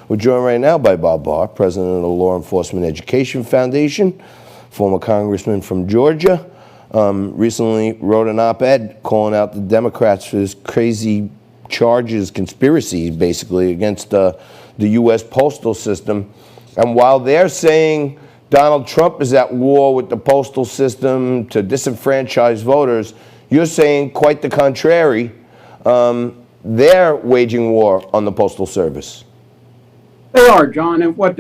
We're joined right now by Bob Barr, president of the Law Enforcement Education Foundation, former congressman from Georgia. Recently wrote an op-ed calling out the Democrats for this crazy charges, conspiracy, basically, against the U.S. postal system. And while they're saying Donald Trump is at war with the postal system to disenfranchise voters, you're saying quite the contrary. They're waging war on the Postal Service. They are, John, and what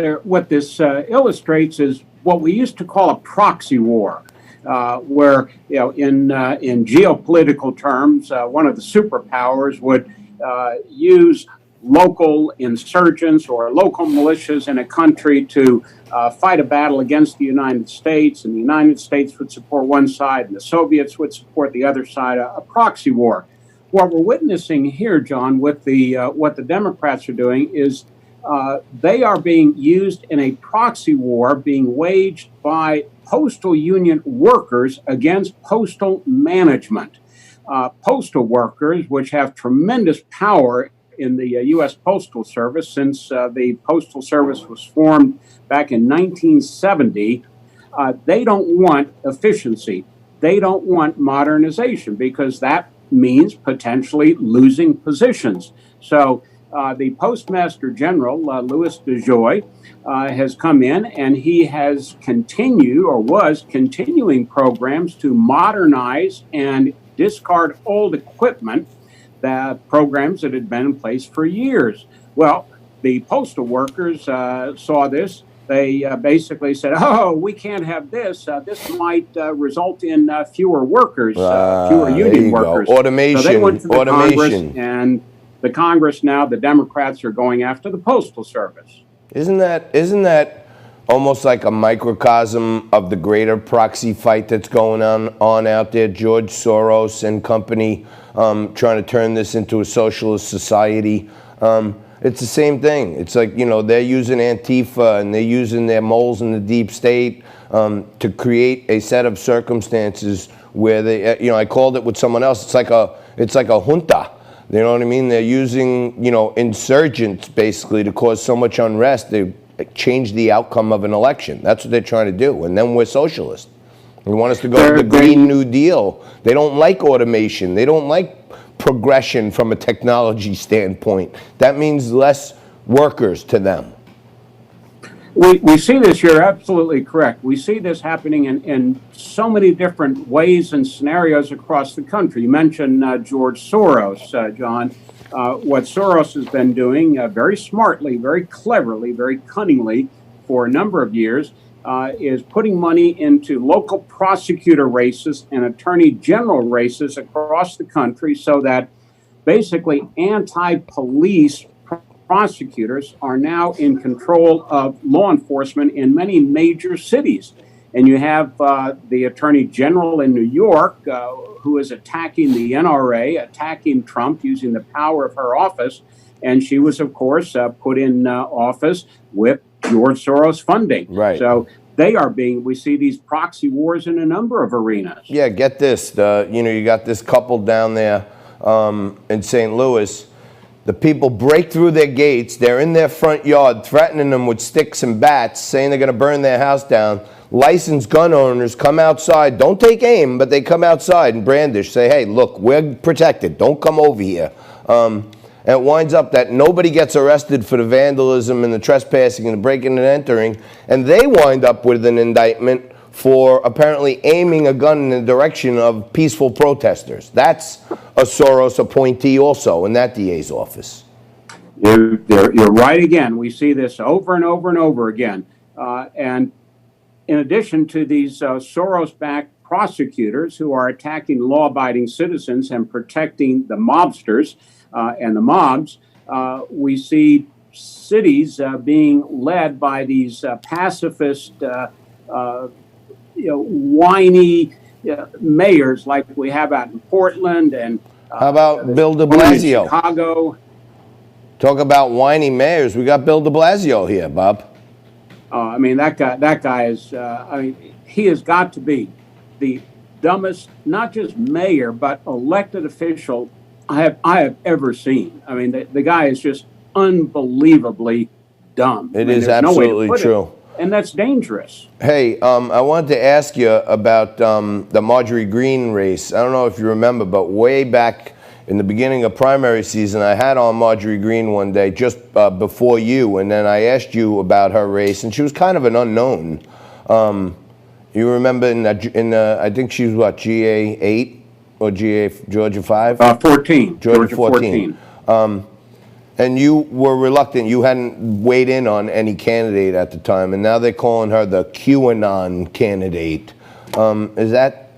this illustrates is what we used to call a proxy war, where, in geopolitical terms, one of the superpowers would use local insurgents or local militias in a country to fight a battle against the United States, and the United States would support one side and the Soviets would support the other side, a proxy war. What we're witnessing here, John, with what the Democrats are doing is they are being used in a proxy war being waged by postal union workers against postal management. Postal workers, which have tremendous power in the U.S. Postal Service since the Postal Service was formed back in 1970, they don't want efficiency. They don't want modernization because that means potentially losing positions. So the Postmaster General, Louis DeJoy, has come in and he has continued or was continuing programs to modernize and discard old equipment, programs that had been in place for years. Well, the postal workers saw this. They basically said, "Oh, we can't have this. This might result in fewer workers, fewer union workers." Automation. So they went to the Automation. Congress, and the Congress now, the Democrats are going after the Postal Service. Isn't that almost like a microcosm of the greater proxy fight that's going on out there? George Soros and company trying to turn this into a socialist society. It's the same thing. It's like, they're using Antifa and they're using their moles in the deep state to create a set of circumstances where they, I called it with someone else. It's like a junta. You know what I mean? They're using, insurgents basically to cause so much unrest. They change the outcome of an election. That's what they're trying to do. And then we're socialists. They want us to go to the Green New Deal. They don't like automation. They don't like progression from a technology standpoint. That means less workers to them. We see this, you're absolutely correct. We see this happening in so many different ways and scenarios across the country. You mentioned George Soros, John. What Soros has been doing very smartly, very cleverly, very cunningly for a number of years is putting money into local prosecutor races and attorney general races across the country so that basically anti-police prosecutors are now in control of law enforcement in many major cities. And you have the Attorney General in New York who is attacking the NRA, attacking Trump using the power of her office. And she was, of course, put in office with George Soros funding. Right. So we see these proxy wars in a number of arenas. Yeah, get this. You got this couple down there in St. Louis. The people break through their gates. They're in their front yard threatening them with sticks and bats, saying they're going to burn their house down. Licensed gun owners come outside, don't take aim, but they come outside and brandish, say, hey, look, we're protected. Don't come over here. And it winds up that nobody gets arrested for the vandalism and the trespassing and the breaking and entering, and they wind up with an indictment for apparently aiming a gun in the direction of peaceful protesters. That's a Soros appointee also in that DA's office. You're right again. We see this over and over and over again. And in addition to these Soros-backed prosecutors who are attacking law-abiding citizens and protecting the mobsters and the mobs, we see cities being led by these pacifist, whiny mayors like we have out in Portland and how about Bill de Blasio? Chicago. Talk about whiny mayors. We got Bill de Blasio here, Bob. I mean, that guy is, he has got to be the dumbest, not just mayor, but elected official I have ever seen. I mean, the guy is just unbelievably dumb. It is absolutely true. And that's dangerous. Hey, I wanted to ask you about the Marjorie Greene race. I don't know if you remember, but way back in the beginning of primary season, I had on Marjorie Greene one day just before you, and then I asked you about her race, and she was kind of an unknown. You remember I think she was what, GA 8 or GA Georgia 5? 14. Georgia 14. And you were reluctant. You hadn't weighed in on any candidate at the time, and now they're calling her the QAnon candidate. Is that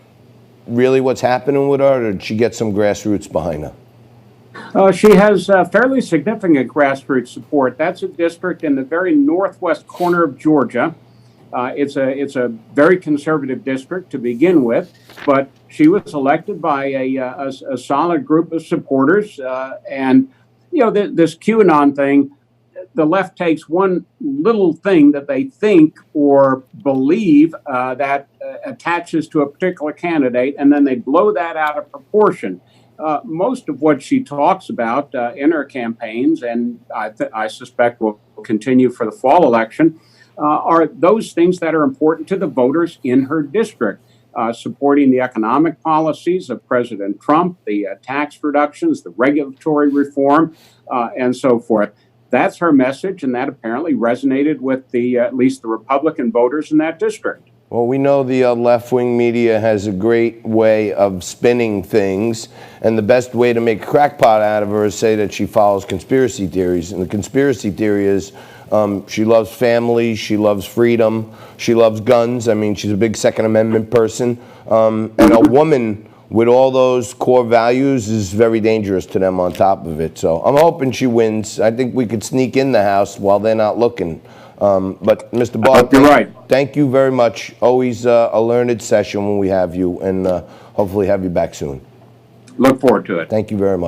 really what's happening with her, or did she get some grassroots behind her? She has fairly significant grassroots support. That's a district in the very northwest corner of Georgia. It's a very conservative district to begin with, but she was elected by a solid group of supporters, and you know, this QAnon thing, the left takes one little thing that they think or believe that attaches to a particular candidate, and then they blow that out of proportion. Most of what she talks about in her campaigns, and I suspect will continue for the fall election, are those things that are important to the voters in her district. Supporting the economic policies of President Trump, the tax reductions, the regulatory reform, and so forth. That's her message, and that apparently resonated with at least the Republican voters in that district. Well, we know the left-wing media has a great way of spinning things, and the best way to make a crackpot out of her is say that she follows conspiracy theories. And the conspiracy theory is she loves family, she loves freedom, she loves guns. I mean, she's a big Second Amendment person. And a woman with all those core values is very dangerous to them on top of it. So I'm hoping she wins. I think we could sneak in the House while they're not looking. But Mr. Barr, thank you very much. Always a learned session when we have you, and hopefully have you back soon. Look forward to it. Thank you very much.